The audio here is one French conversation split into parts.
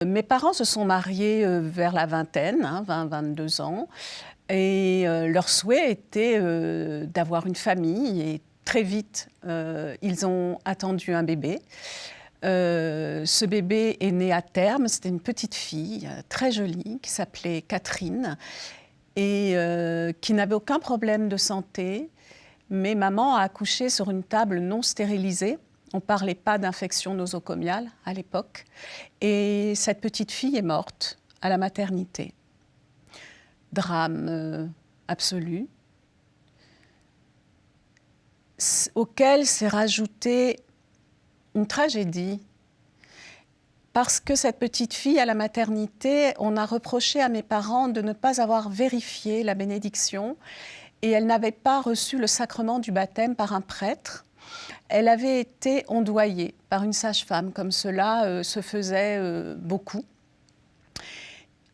Mes parents se sont mariés vers la vingtaine, 20-22 ans, et leur souhait était d'avoir une famille. Et très vite, ils ont attendu un bébé. Ce bébé est né à terme, c'était une petite fille très jolie qui s'appelait Catherine et qui n'avait aucun problème de santé. Mais maman a accouché sur une table non stérilisée. On ne parlait pas d'infection nosocomiale à l'époque. Et cette petite fille est morte à la maternité. Drame absolu, auquel s'est rajoutée une tragédie. Parce que cette petite fille, à la maternité, on a reproché à mes parents de ne pas avoir vérifié la bénédiction et elle n'avait pas reçu le sacrement du baptême par un prêtre. Elle avait été ondoyée par une sage-femme, comme cela se faisait beaucoup.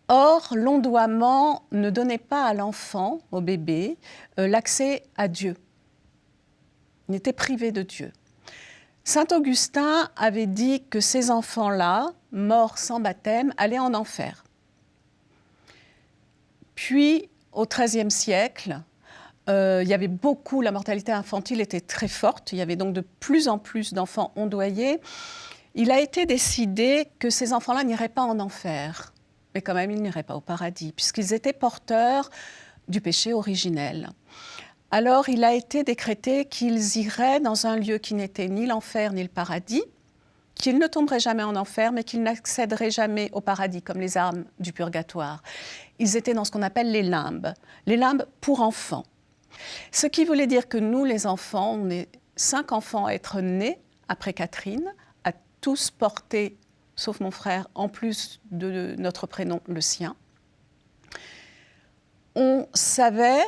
Or, l'ondoiement ne donnait pas à l'enfant, au bébé, l'accès à Dieu. Il était privé de Dieu. Saint Augustin avait dit que ces enfants-là, morts sans baptême, allaient en enfer. Puis, au XIIIe siècle, il y avait beaucoup, la mortalité infantile était très forte, il y avait donc de plus en plus d'enfants ondoyés. Il a été décidé que ces enfants-là n'iraient pas en enfer, mais quand même ils n'iraient pas au paradis, puisqu'ils étaient porteurs du péché originel. Alors il a été décrété qu'ils iraient dans un lieu qui n'était ni l'enfer ni le paradis, qu'ils ne tomberaient jamais en enfer, mais qu'ils n'accéderaient jamais au paradis, comme les âmes du purgatoire. Ils étaient dans ce qu'on appelle les limbes pour enfants. Ce qui voulait dire que nous, les enfants, on est 5 enfants à être nés après Catherine, à tous porter, sauf mon frère, en plus de notre prénom, le sien. On savait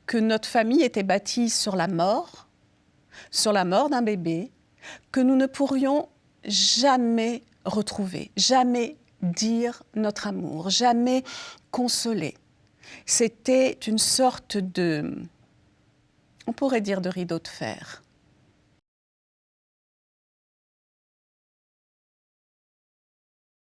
que notre famille était bâtie sur la mort d'un bébé, que nous ne pourrions jamais retrouver, jamais dire notre amour, jamais consoler. C'était une sorte de, on pourrait dire de rideau de fer.